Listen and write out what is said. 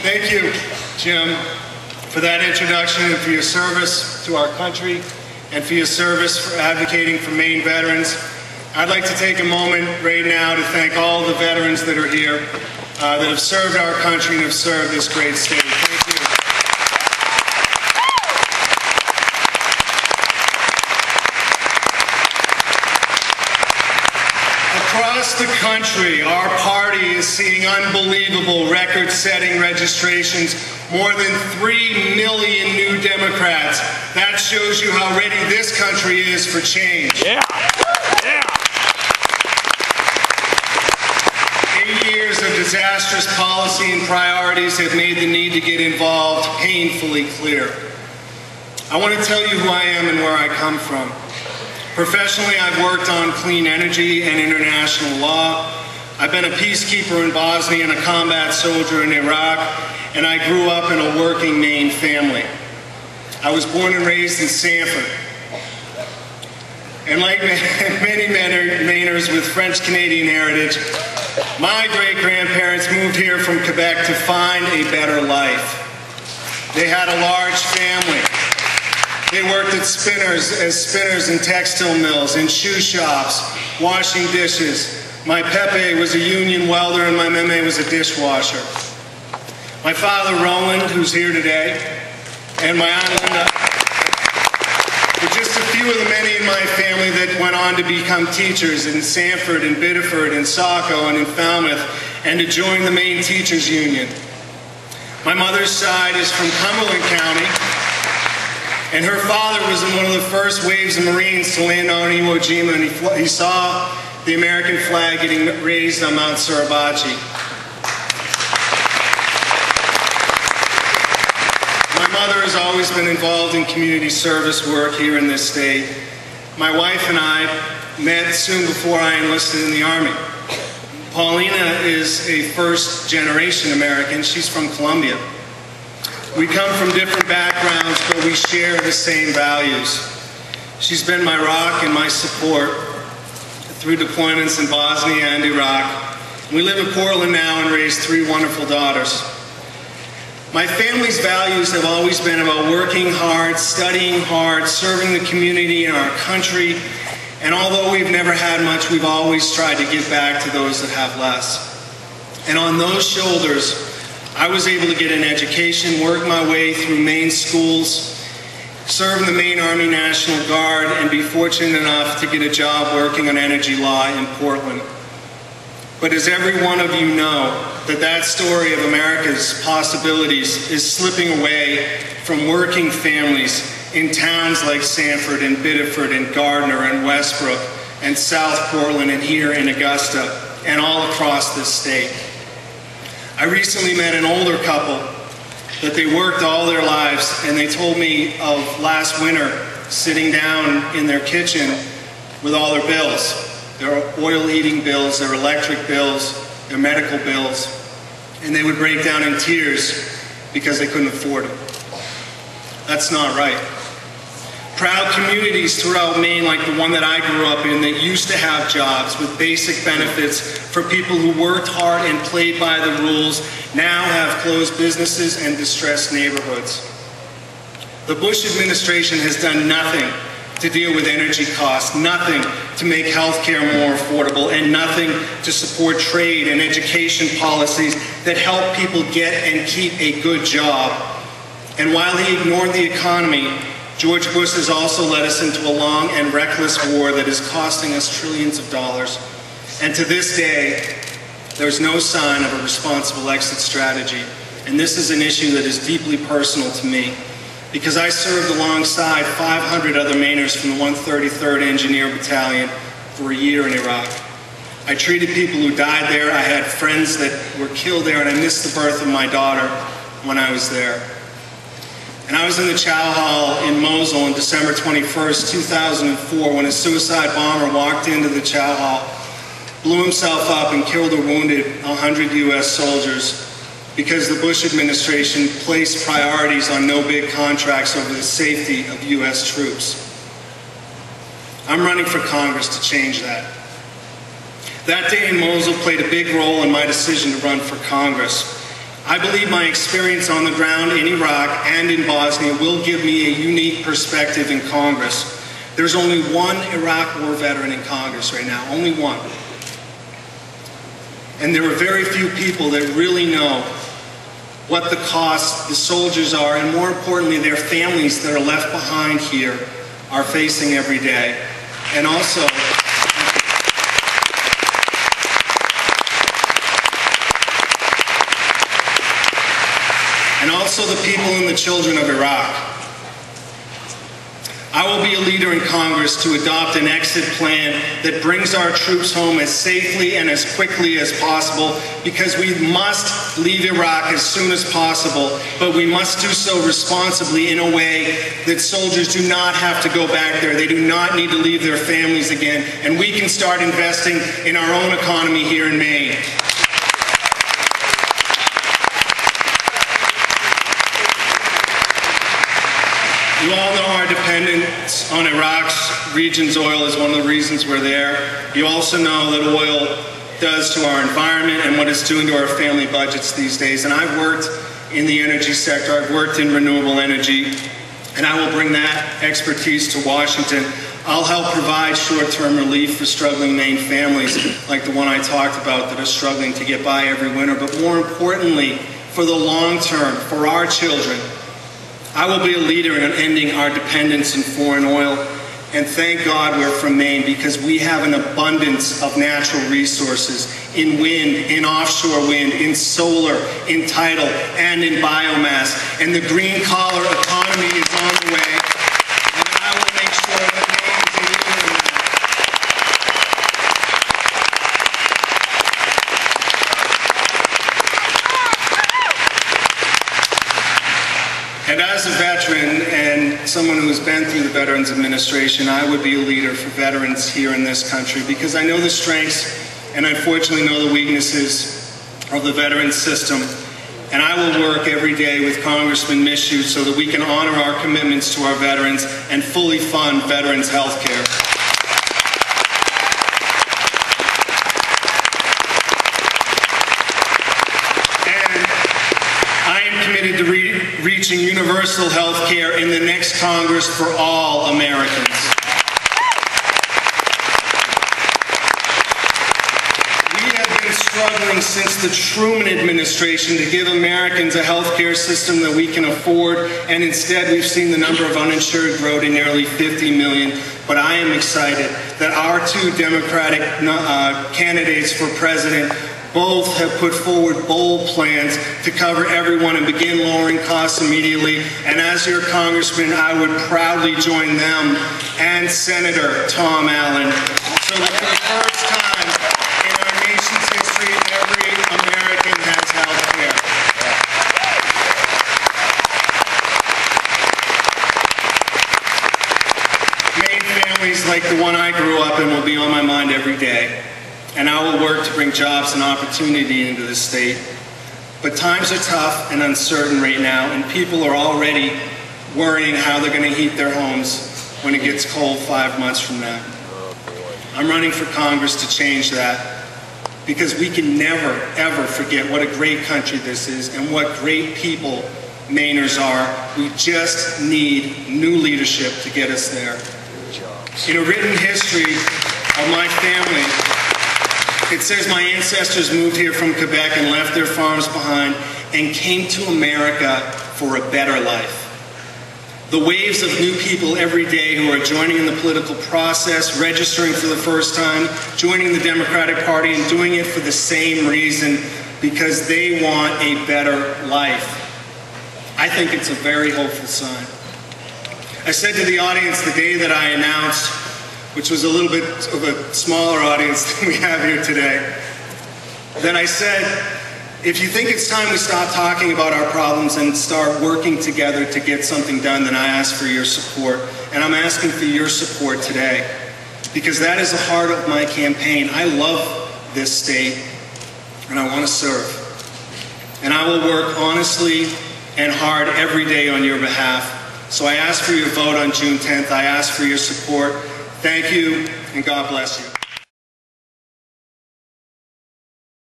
Thank you, Jim, for that introduction and for your service to our country and for your service for advocating for Maine veterans. I'd like to take a moment right now to thank all the veterans that are here that have served our country and have served this great state. Thank you. Across the country, our party is seeing unbelievable record-setting registrations, more than 3 million new Democrats. That shows you how ready this country is for change. Yeah. Yeah. 8 years of disastrous policy and priorities have made the need to get involved painfully clear. I want to tell you who I am and where I come from. Professionally, I've worked on clean energy and international law. I've been a peacekeeper in Bosnia and a combat soldier in Iraq, and I grew up in a working Maine family. I was born and raised in Sanford. And like many Mainers with French-Canadian heritage, my great-grandparents moved here from Quebec to find a better life. They had a large family. They worked as spinners in textile mills, in shoe shops, washing dishes. My Pepe was a union welder and my Meme was a dishwasher. My father, Roland, who's here today, and my Aunt Linda were just a few of the many in my family that went on to become teachers in Sanford and Biddeford and Saco and in Falmouth and to join the Maine Teachers Union. My mother's side is from Cumberland County, and her father was in one of the first waves of Marines to land on Iwo Jima, and he saw the American flag getting raised on Mount Suribachi. My mother has always been involved in community service work here in this state. My wife and I met soon before I enlisted in the Army. Paulina is a first-generation American. She's from Colombia. We come from different backgrounds, but we share the same values. She's been my rock and my support through deployments in Bosnia and Iraq. We live in Portland now and raise 3 wonderful daughters. My family's values have always been about working hard, studying hard, serving the community and our country, and although we've never had much, we've always tried to give back to those that have less. And on those shoulders, I was able to get an education, work my way through Maine schools, serve in the Maine Army National Guard, and be fortunate enough to get a job working on energy law in Portland. But as every one of you know, that story of America's possibilities is slipping away from working families in towns like Sanford and Biddeford and Gardner and Westbrook and South Portland and here in Augusta and all across this state. I recently met an older couple that they worked all their lives, and they told me of last winter sitting down in their kitchen with all their bills, their oil heating bills, their electric bills, their medical bills, and they would break down in tears because they couldn't afford it. That's not right. Proud communities throughout Maine, like the one that I grew up in, that used to have jobs with basic benefits for people who worked hard and played by the rules, now have closed businesses and distressed neighborhoods. The Bush administration has done nothing to deal with energy costs, nothing to make health care more affordable, and nothing to support trade and education policies that help people get and keep a good job. And while he ignored the economy, George Bush has also led us into a long and reckless war that is costing us trillions of dollars. And to this day, there's no sign of a responsible exit strategy. And this is an issue that is deeply personal to me, because I served alongside 500 other Mainers from the 133rd Engineer Battalion for a year in Iraq. I treated people who died there. I had friends that were killed there, and I missed the birth of my daughter when I was there. And I was in the Chow Hall in Mosul on December 21st, 2004, when a suicide bomber walked into the Chow Hall, blew himself up, and killed or wounded 100 U.S. soldiers because the Bush administration placed priorities on no-bid contracts over the safety of U.S. troops. I'm running for Congress to change that. That day in Mosul played a big role in my decision to run for Congress. I believe my experience on the ground in Iraq and in Bosnia will give me a unique perspective in Congress. There's only one Iraq War veteran in Congress right now, only one. And there are very few people that really know what the cost the soldiers are, and more importantly, their families that are left behind here are facing every day. And also, the people and the children of Iraq. I will be a leader in Congress to adopt an exit plan that brings our troops home as safely and as quickly as possible, because we must leave Iraq as soon as possible, but we must do so responsibly in a way that soldiers do not have to go back there. They do not need to leave their families again, and we can start investing in our own economy here in Maine. You all know our dependence on Iraq's region's oil is one of the reasons we're there. You also know that oil does to our environment and what it's doing to our family budgets these days. And I've worked in the energy sector, I've worked in renewable energy, and I will bring that expertise to Washington. I'll help provide short-term relief for struggling Maine families like the one I talked about that are struggling to get by every winter. But more importantly, for the long term, for our children, I will be a leader in ending our dependence on foreign oil, and thank God we're from Maine, because we have an abundance of natural resources in wind, in offshore wind, in solar, in tidal, and in biomass. And the green collar economy is on the way, and I will make sure that Maine is a leader in that. And as a veteran and someone who has been through the Veterans Administration, I would be a leader for veterans here in this country, because I know the strengths and unfortunately know the weaknesses of the veterans system. And I will work every day with Congressman Michoud so that we can honor our commitments to our veterans and fully fund veterans' health care. Committed to reaching universal health care in the next Congress for all Americans. We have been struggling since the Truman administration to give Americans a health care system that we can afford, and instead we've seen the number of uninsured grow to nearly 50 million. But I am excited that our two Democratic candidates for president both have put forward bold plans to cover everyone and begin lowering costs immediately. And as your congressman, I would proudly join them and Senator Tom Allen, so that for the first time in our nation's history, every American has health care. Maine families like the one I grew up in will be on my mind every day. And I will work to bring jobs and opportunity into this state. But times are tough and uncertain right now, and people are already worrying how they're going to heat their homes when it gets cold 5 months from now. I'm running for Congress to change that, because we can never, ever forget what a great country this is and what great people Mainers are. We just need new leadership to get us there. In a written history of my family, it says my ancestors moved here from Quebec and left their farms behind and came to America for a better life. The waves of new people every day who are joining in the political process, registering for the first time, joining the Democratic Party, and doing it for the same reason, because they want a better life. I think it's a very hopeful sign. I said to the audience the day that I announced, which was a little bit of a smaller audience than we have here today, that I said, if you think it's time we stop talking about our problems and start working together to get something done, then I ask for your support. And I'm asking for your support today, because that is the heart of my campaign. I love this state, and I want to serve. And I will work honestly and hard every day on your behalf. So I ask for your vote on June 10th. I ask for your support. Thank you, and God bless you.